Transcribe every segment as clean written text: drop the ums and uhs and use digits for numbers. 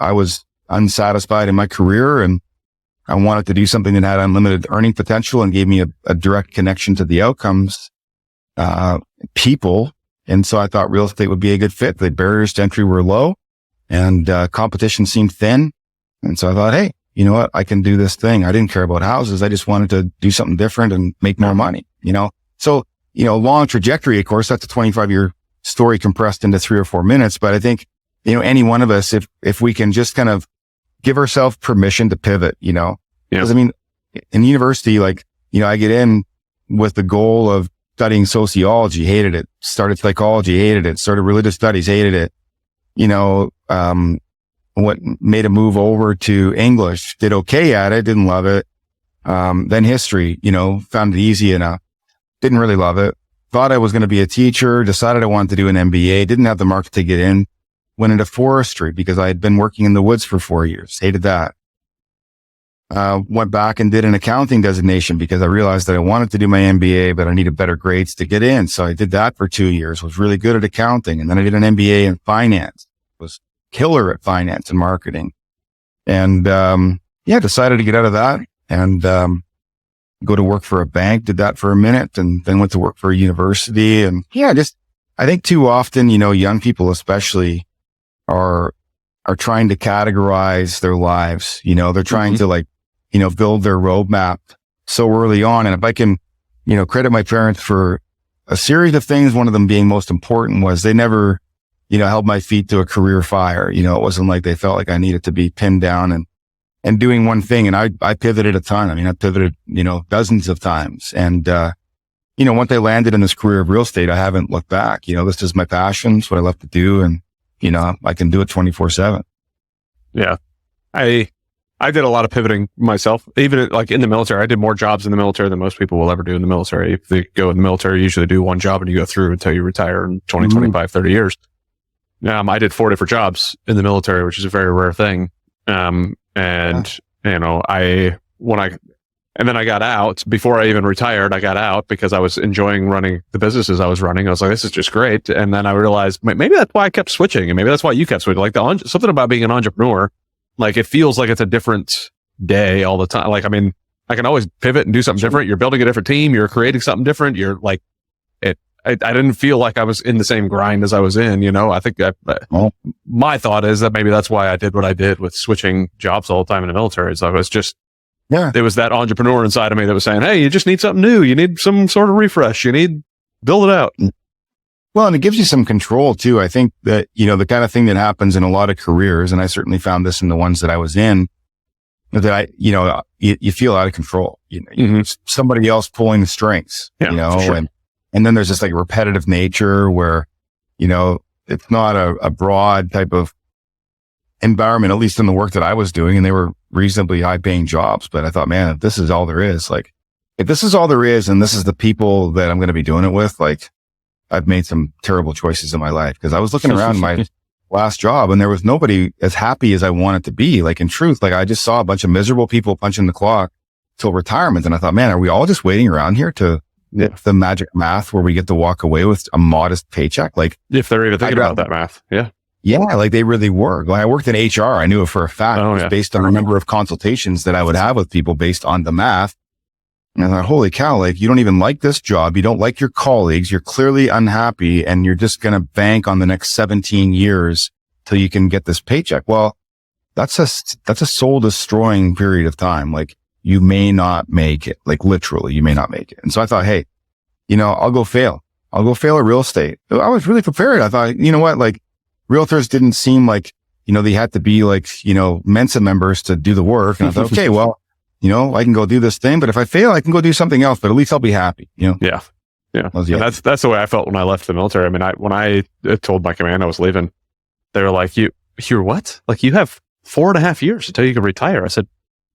I was unsatisfied in my career and I wanted to do something that had unlimited earning potential and gave me a direct connection to the outcomes, people. And so I thought real estate would be a good fit. The barriers to entry were low and competition seemed thin. And so I thought, hey, you know what? I can do this thing. I didn't care about houses. I just wanted to do something different and make more money, So, long trajectory, of course, that's a 25-year story compressed into 3 or 4 minutes. But I think, any one of us, if we can just kind of give ourselves permission to pivot, because in university, I get in with the goal of studying sociology, hated it, started psychology, hated it, started religious studies, hated it, what made a move over to English, did okay at it, didn't love it. Then history, found it easy enough, didn't really love it. Thought I was going to be a teacher, decided I wanted to do an MBA, didn't have the market to get in, went into forestry because I had been working in the woods for 4 years, hated that. Went back and did an accounting designation because I realized that I wanted to do my MBA, but I needed better grades to get in. So I did that for 2 years, was really good at accounting. And then I did an MBA in finance, was killer at finance and marketing. And, decided to get out of that and, go to work for a bank, did that for a minute and then went to work for a university. And I think too often, young people especially are trying to categorize their lives. They're trying to build their roadmap so early on. And if I can, credit my parents for a series of things, one of them being most important was they never, held my feet to a career fire. It wasn't like they felt like I needed to be pinned down and doing one thing. And I pivoted a ton. I pivoted, dozens of times. And, once I landed in this career of real estate, I haven't looked back. This is my passion. It's what I love to do. And, I can do it 24/7. Yeah. I did a lot of pivoting myself, even in the military. I did more jobs in the military than most people will ever do in the military. If they go in the military, you usually do one job and you go through until you retire in 20, 25, 30 years. I did 4 different jobs in the military, which is a very rare thing. And then I got out before I even retired. I got out because I was enjoying running the businesses I was running. I was like, this is just great. And then I realized maybe that's why I kept switching. And maybe that's why you kept switching. Something about being an entrepreneur, it feels like it's a different day all the time. I can always pivot and do something different. You're building a different team. You're creating something different. You're I didn't feel like I was in the same grind as I was in, I think my thought is that maybe that's why I did what I did with switching jobs all the time in the military. So I was just, there was that entrepreneur inside of me that was saying, hey, you just need something new. You need some sort of refresh. Build it out. Well, and it gives you some control too. I think that, the kind of thing that happens in a lot of careers, and I certainly found this in the ones that I was in, that you feel out of control. Somebody else pulling the strings, sure. And then there's this repetitive nature where, it's not a broad type of environment, at least in the work that I was doing. And they were reasonably high paying jobs. But I thought, man, if this is all there is, if this is all there is, and this is the people that I'm going to be doing it with, I've made some terrible choices in my life because I was looking around my last job and there was nobody as happy as I wanted to be. In truth, I just saw a bunch of miserable people punching the clock till retirement. And I thought, man, are we all just waiting around here to the magic math where we get to walk away with a modest paycheck? If they're even thinking about that math. Yeah. Yeah. They really were. When I worked in HR, I knew it for a fact. It was based on a number of consultations that I would have with people based on the math. And I thought, holy cow, you don't even like this job. You don't like your colleagues. You're clearly unhappy and you're just going to bank on the next 17 years till you can get this paycheck. Well, that's a soul destroying period of time. You may not make it, literally, you may not make it. And so I thought, hey, I'll go fail. I'll go fail at real estate. I was really prepared. I thought, you know what, realtors didn't seem they had to be Mensa members to do the work. And I thought, okay, well, I can go do this thing, but if I fail, I can go do something else, but at least I'll be happy, Yeah. Yeah. That's the way I felt when I left the military. When I told my command I was leaving, they were like, you're what? You have 4.5 years until you can retire. I said,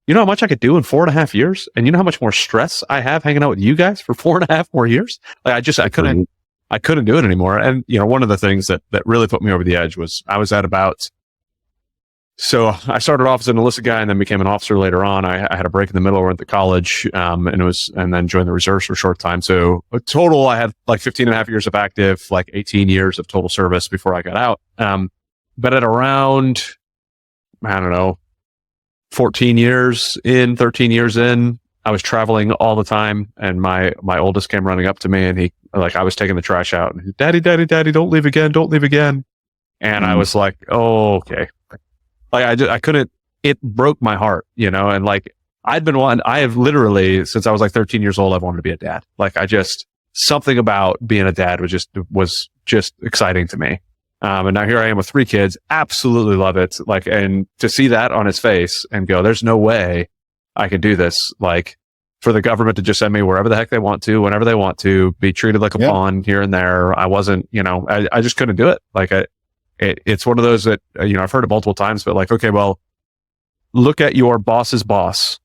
you know how much I could do in 4.5 years? And you know how much more stress I have hanging out with you guys for 4.5 more years? I couldn't do it anymore. And, one of the things that really put me over the edge was I was at so I started off as an enlisted guy and then became an officer later on. I had a break in the middle, went to college, and then joined the reserves for a short time. So total, I had 15.5 years of active, 18 years of total service before I got out. But at around I don't know, 13 years in, I was traveling all the time, and my oldest came running up to me, and I was taking the trash out, and daddy, don't leave again. And I was like, oh, okay. Like I couldn't, it broke my heart, and like I have literally, since I was like 13 years old, I've wanted to be a dad. Like something about being a dad was just exciting to me. And now here I am with 3 kids, absolutely love it. Like, and to see that on his face and go, there's no way I could do this. Like, for the government to just send me wherever the heck they want to, whenever they want to, be treated like a pawn here and there. I wasn't, I just couldn't do it. Like it's one of those that, I've heard it multiple times, but like, okay, well, look at your boss's boss.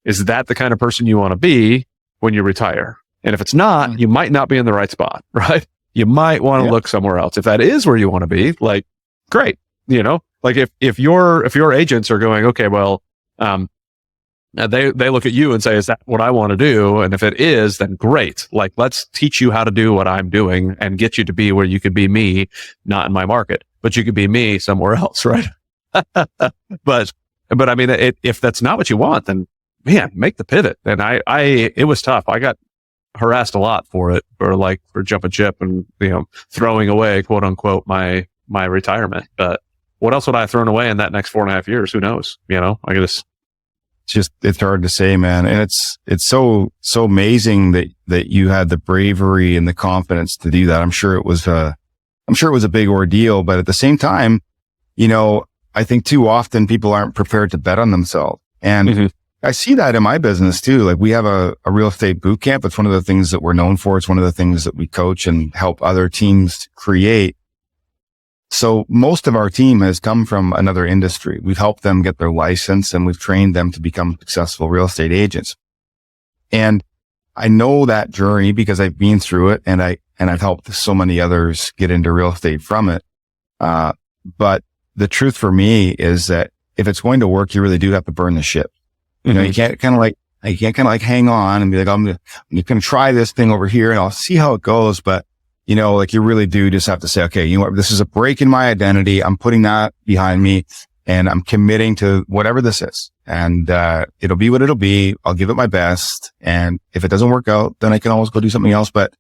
Is that the kind of person you want to be when you retire? And if it's not, you might not be in the right spot, right? You might want to look somewhere else. If that is where you want to be, like, great. Like if your agents are going, okay, well, they look at you and say, is that what I want to do? And if it is, then great. Like, let's teach you how to do what I'm doing and get you to be where you could be me, not in my market, but you could be me somewhere else, right? But I mean, if that's not what you want, then man, make the pivot. And it was tough. I got harassed a lot for jumping ship and, throwing away, quote unquote, my retirement. But what else would I have thrown away in that next 4.5 years? Who knows? It's hard to say, man. And it's so amazing that you had the bravery and the confidence to do that. I'm sure it was a big ordeal, but at the same time, I think too often people aren't prepared to bet on themselves. And I see that in my business too. Like, we have a real estate boot camp. It's one of the things that we're known for. It's one of the things that we coach and help other teams create. So most of our team has come from another industry. We've helped them get their license, and we've trained them to become successful real estate agents. And I know that journey because I've been through it, and I've helped so many others get into real estate from it. But the truth for me is that if it's going to work, you really do have to burn the ship. You can't kind of like hang on and be like, I'm going to try this thing over here and I'll see how it goes. But, like, you really do just have to say, okay, you know what, this is a break in my identity. I'm putting that behind me and I'm committing to whatever this is. And, it'll be what it'll be. I'll give it my best. And if it doesn't work out, then I can always go do something else. But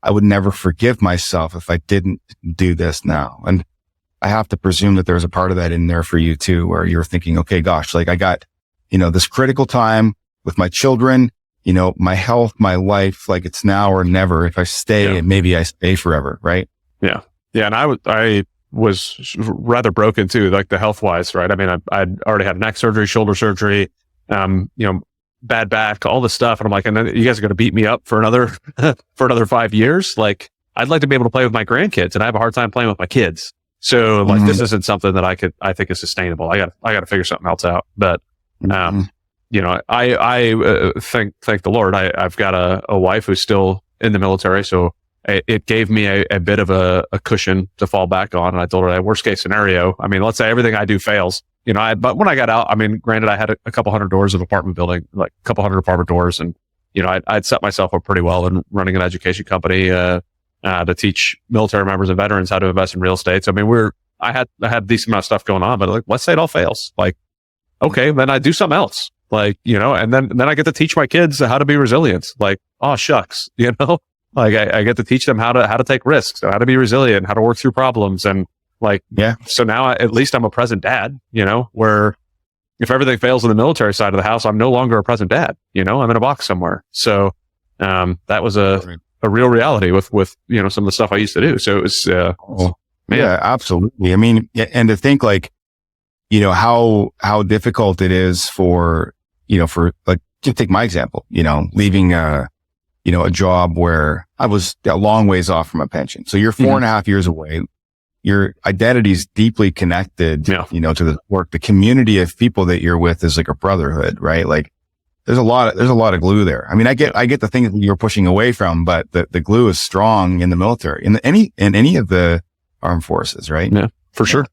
I would never forgive myself if I didn't do this now. And I have to presume that there's a part of that in there for you too, where you're thinking, okay, gosh, like I got, this critical time with my children, my health, my life, like it's now or never. If I stay, and maybe I stay forever. Right. Yeah. Yeah. And I was rather broken too, like the health wise, right? I mean, I'd already had neck surgery, shoulder surgery, bad back, all this stuff. And I'm like, and then you guys are going to beat me up for another 5 years. Like, I'd like to be able to play with my grandkids, and I have a hard time playing with my kids. So like, this isn't something that I think is sustainable. I got to figure something else out. But, I thank the Lord. I've got a wife who's still in the military. So it gave me a bit of a cushion to fall back on. And I told her, worst case scenario, I mean, let's say everything I do fails, but when I got out, I mean, granted, I had a couple hundred doors of apartment building, like a couple hundred apartment doors. And, I'd set myself up pretty well in running an education company, to teach military members and veterans how to invest in real estate. So, I mean, I had a decent amount of stuff going on, but like, let's say it all fails. Like, okay, then I do something else. Like, and then I get to teach my kids how to be resilient. Like, oh shucks, like I get to teach them how to take risks, how to be resilient, how to work through problems. And like, so now at least I'm a present dad, where if everything fails on the military side of the house, I'm no longer a present dad, I'm in a box somewhere. So, that was a real reality with, some of the stuff I used to do. So it was, yeah, absolutely. I mean, and to think like, how difficult it is for like, just take my example, leaving, a job where I was a long ways off from a pension. So you're 4.5 years away. Your identity is deeply connected, to the work. The community of people that you're with is like a brotherhood, right? Like there's a lot of glue there. I mean, I get the things that you're pushing away from, but the glue is strong in the military, in any of the armed forces, right? Yeah, for sure.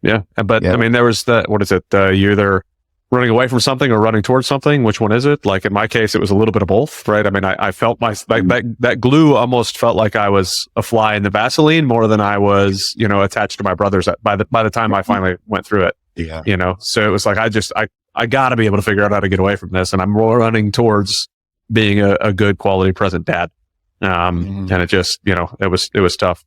Yeah. But I mean, there was what is it? You're either running away from something or running towards something. Which one is it? Like in my case, it was a little bit of both, right? I mean, I felt that glue almost felt like I was a fly in the Vaseline more than I was, attached to my brothers by the time I finally went through it. Yeah. you know? So it was like, I gotta be able to figure out how to get away from this. And I'm running towards being a good quality present dad. And it just, you know, it was tough.